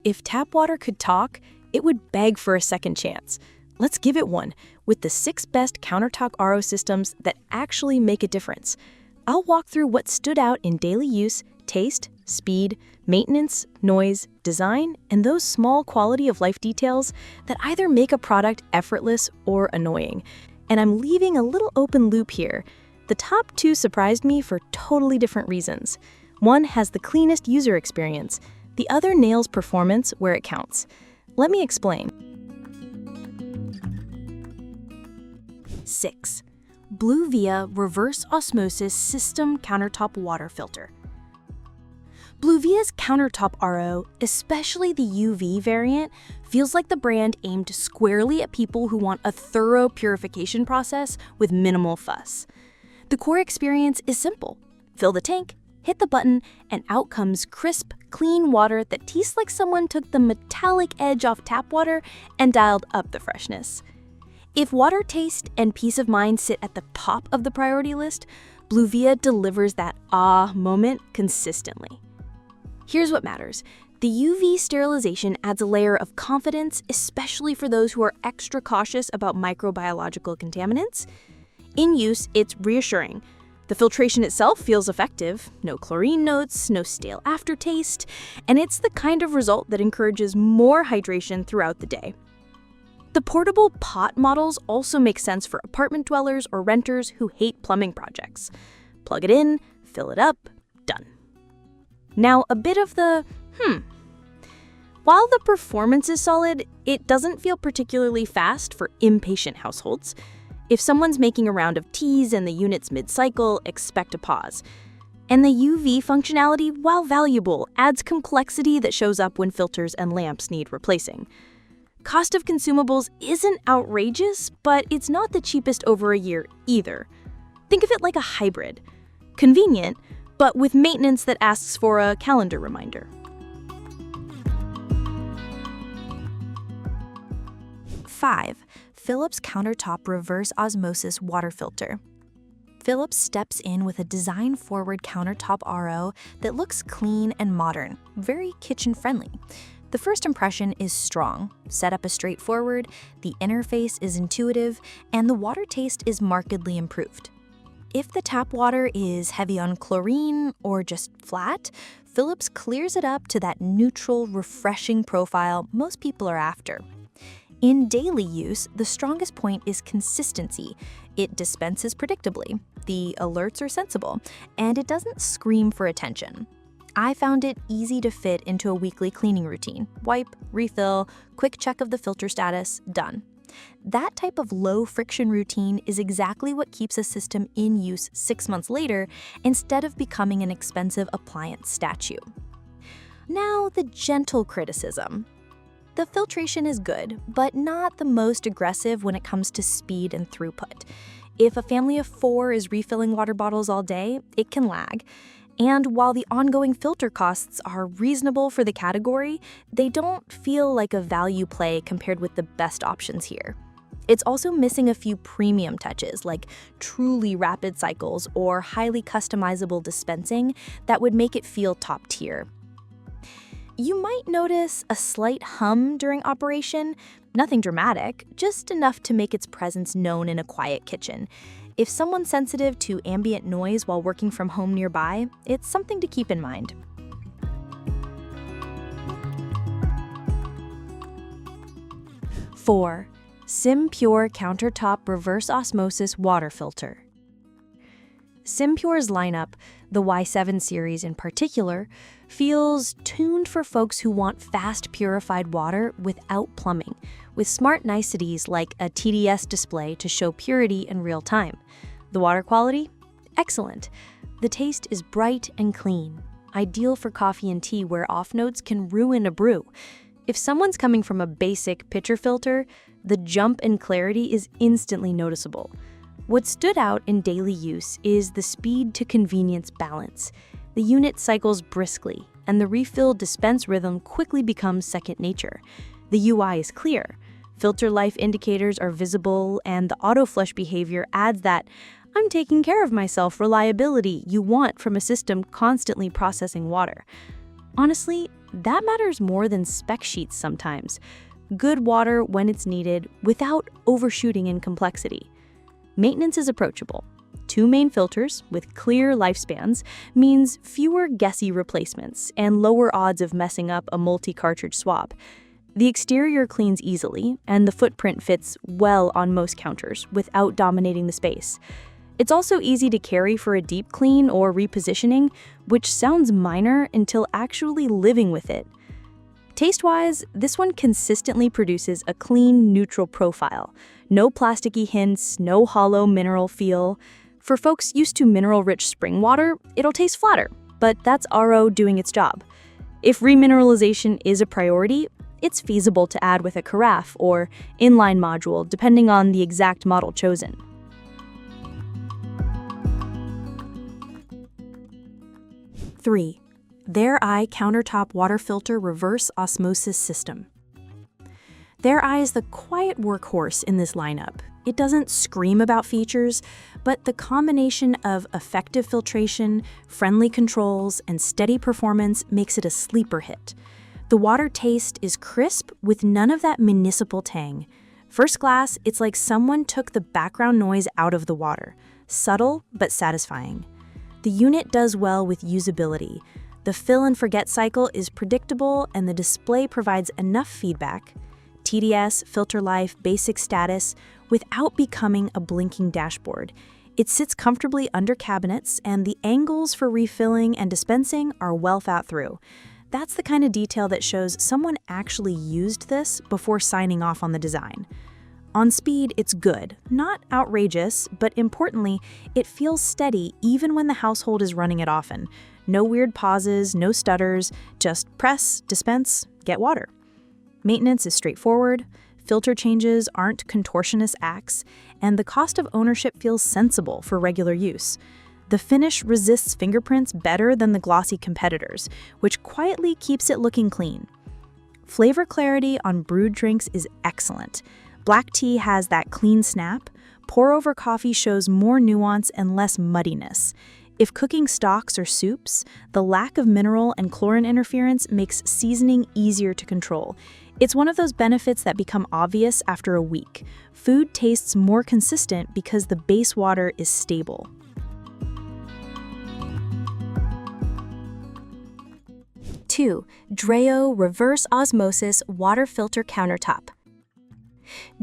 If tap water could talk, it would beg for a second chance. Let's give it one with the 6 best countertop RO systems that actually make a difference. I'll walk through what stood out in daily use, taste, speed, maintenance, noise, design, and those small quality of life details that either make a product effortless or annoying. And I'm leaving a little open loop here. The top 2 surprised me for totally different reasons. One has the cleanest user experience. The other nails performance where it counts. Let me explain. 6. Bluevua Reverse Osmosis System Countertop Water Filter. Bluevua's Countertop RO, especially the UV variant, feels like the brand aimed squarely at people who want a thorough purification process with minimal fuss. The core experience is simple. Fill the tank, hit the button, and out comes crisp, clean water that tastes like someone took the metallic edge off tap water and dialed up the freshness. If water taste and peace of mind sit at the top of the priority list, Bluevua delivers that ah moment consistently. Here's what matters. The UV sterilization adds a layer of confidence, especially for those who are extra cautious about microbiological contaminants. In use, it's reassuring. The filtration itself feels effective, no chlorine notes, no stale aftertaste, and it's the kind of result that encourages more hydration throughout the day. The portable pot models also make sense for apartment dwellers or renters who hate plumbing projects. Plug it in, fill it up, done. Now, a bit of the While the performance is solid, it doesn't feel particularly fast for impatient households. If someone's making a round of teas and the unit's mid-cycle, expect a pause. And the UV functionality, while valuable, adds complexity that shows up when filters and lamps need replacing. Cost of consumables isn't outrageous, but it's not the cheapest over a year either. Think of it like a hybrid. Convenient, but with maintenance that asks for a calendar reminder. 5. Philips Countertop Reverse Osmosis Water Filter. Philips steps in with a design-forward countertop RO that looks clean and modern, very kitchen-friendly. The first impression is strong. Setup is straightforward, the interface is intuitive, and the water taste is markedly improved. If the tap water is heavy on chlorine or just flat, Philips clears it up to that neutral, refreshing profile most people are after. In daily use, the strongest point is consistency. It dispenses predictably, the alerts are sensible, and it doesn't scream for attention. I found it easy to fit into a weekly cleaning routine. Wipe, refill, quick check of the filter status, done. That type of low-friction routine is exactly what keeps a system in use 6 months later instead of becoming an expensive appliance statue. Now, the gentle criticism. The filtration is good, but not the most aggressive when it comes to speed and throughput. If a family of 4 is refilling water bottles all day, it can lag. And while the ongoing filter costs are reasonable for the category, they don't feel like a value play compared with the best options here. It's also missing a few premium touches like truly rapid cycles or highly customizable dispensing that would make it feel top tier. You might notice a slight hum during operation, nothing dramatic, just enough to make its presence known in a quiet kitchen. If someone's sensitive to ambient noise while working from home nearby, it's something to keep in mind. 4. Simpure Countertop Reverse Osmosis Water Filter. Simpure's lineup, the Y7 series in particular, feels tuned for folks who want fast purified water without plumbing, with smart niceties like a TDS display to show purity in real time. The water quality? Excellent. The taste is bright and clean, ideal for coffee and tea where off notes can ruin a brew. If someone's coming from a basic pitcher filter, the jump in clarity is instantly noticeable. What stood out in daily use is the speed to convenience balance. The unit cycles briskly, and the refill dispense rhythm quickly becomes second nature. The UI is clear. Filter life indicators are visible, and the auto-flush behavior adds that "I'm taking care of myself" reliability you want from a system constantly processing water. Honestly, that matters more than spec sheets sometimes. Good water when it's needed without overshooting in complexity. Maintenance is approachable. 2 main filters with clear lifespans means fewer guessy replacements and lower odds of messing up a multi-cartridge swap. The exterior cleans easily, and the footprint fits well on most counters without dominating the space. It's also easy to carry for a deep clean or repositioning, which sounds minor until actually living with it. Taste-wise, this one consistently produces a clean, neutral profile. No plasticky hints, no hollow mineral feel. For folks used to mineral-rich spring water, it'll taste flatter, but that's RO doing its job. If remineralization is a priority, it's feasible to add with a carafe or inline module, depending on the exact model chosen. 3. Thereye Countertop Water Filter Reverse Osmosis System. Thereye is the quiet workhorse in this lineup. It doesn't scream about features, but the combination of effective filtration, friendly controls, and steady performance makes it a sleeper hit. The water taste is crisp with none of that municipal tang. First class, it's like someone took the background noise out of the water. Subtle, but satisfying. The unit does well with usability. The fill and forget cycle is predictable, and the display provides enough feedback, TDS, filter life, basic status, without becoming a blinking dashboard. It sits comfortably under cabinets, and the angles for refilling and dispensing are well thought through. That's the kind of detail that shows someone actually used this before signing off on the design. On speed, it's good, not outrageous, but importantly, it feels steady even when the household is running it often. No weird pauses, no stutters, just press, dispense, get water. Maintenance is straightforward, filter changes aren't contortionist acts, and the cost of ownership feels sensible for regular use. The finish resists fingerprints better than the glossy competitors, which quietly keeps it looking clean. Flavor clarity on brewed drinks is excellent. Black tea has that clean snap. Pour-over coffee shows more nuance and less muddiness. If cooking stocks or soups, the lack of mineral and chlorine interference makes seasoning easier to control. It's one of those benefits that become obvious after a week. Food tastes more consistent because the base water is stable. 2. Dreo Reverse Osmosis Water Filter Countertop.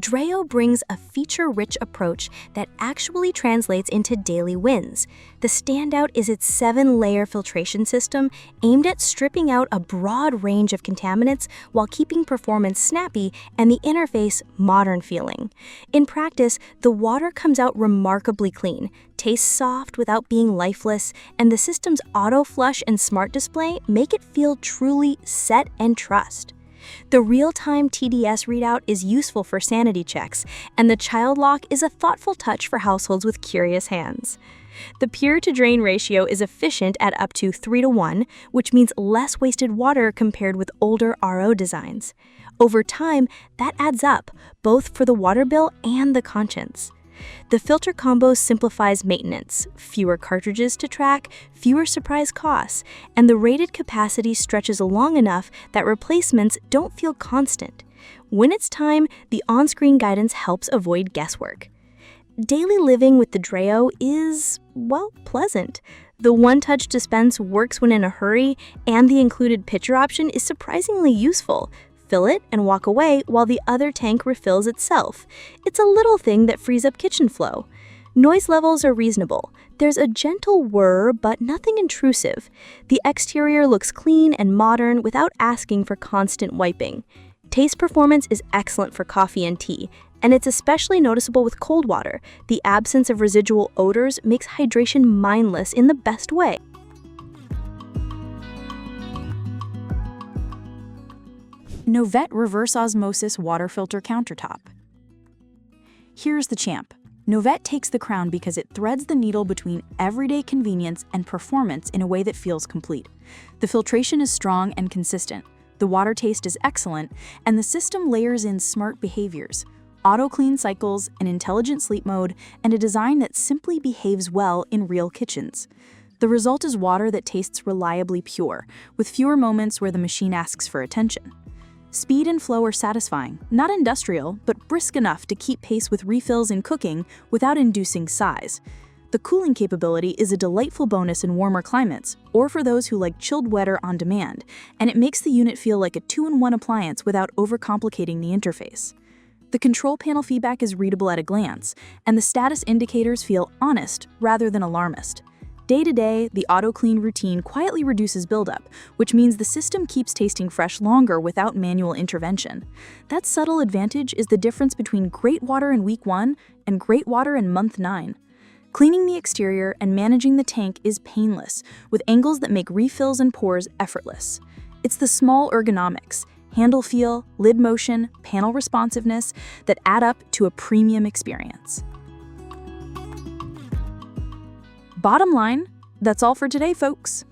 Dreo brings a feature-rich approach that actually translates into daily wins. The standout is its 7-layer filtration system aimed at stripping out a broad range of contaminants while keeping performance snappy and the interface modern feeling. In practice, the water comes out remarkably clean, tastes soft without being lifeless, and the system's auto-flush and smart display make it feel truly set and trust. The real-time TDS readout is useful for sanity checks, and the child lock is a thoughtful touch for households with curious hands. The pure-to-drain ratio is efficient at up to 3:1, which means less wasted water compared with older RO designs. Over time, that adds up, both for the water bill and the conscience. The filter combo simplifies maintenance, fewer cartridges to track, fewer surprise costs, and the rated capacity stretches long enough that replacements don't feel constant. When it's time, the on-screen guidance helps avoid guesswork. Daily living with the Dreo is, well, pleasant. The one-touch dispense works when in a hurry, and the included pitcher option is surprisingly useful. Fill it and walk away while the other tank refills itself. It's a little thing that frees up kitchen flow. Noise levels are reasonable. There's a gentle whir, but nothing intrusive. The exterior looks clean and modern without asking for constant wiping. Taste performance is excellent for coffee and tea, and it's especially noticeable with cold water. The absence of residual odors makes hydration mindless in the best way. Novete Reverse Osmosis Water Filter Countertop. Here's the champ. Novete takes the crown because it threads the needle between everyday convenience and performance in a way that feels complete. The filtration is strong and consistent, the water taste is excellent, and the system layers in smart behaviors. Auto-clean cycles, an intelligent sleep mode, and a design that simply behaves well in real kitchens. The result is water that tastes reliably pure, with fewer moments where the machine asks for attention. Speed and flow are satisfying, not industrial, but brisk enough to keep pace with refills in cooking without inducing sighs. The cooling capability is a delightful bonus in warmer climates, or for those who like chilled wetter on demand, and it makes the unit feel like a two-in-one appliance without overcomplicating the interface. The control panel feedback is readable at a glance, and the status indicators feel honest rather than alarmist. Day to day, the auto-clean routine quietly reduces buildup, which means the system keeps tasting fresh longer without manual intervention. That subtle advantage is the difference between great water in week 1 and great water in month 9. Cleaning the exterior and managing the tank is painless, with angles that make refills and pours effortless. It's the small ergonomics, handle feel, lid motion, panel responsiveness that add up to a premium experience. Bottom line, that's all for today, folks.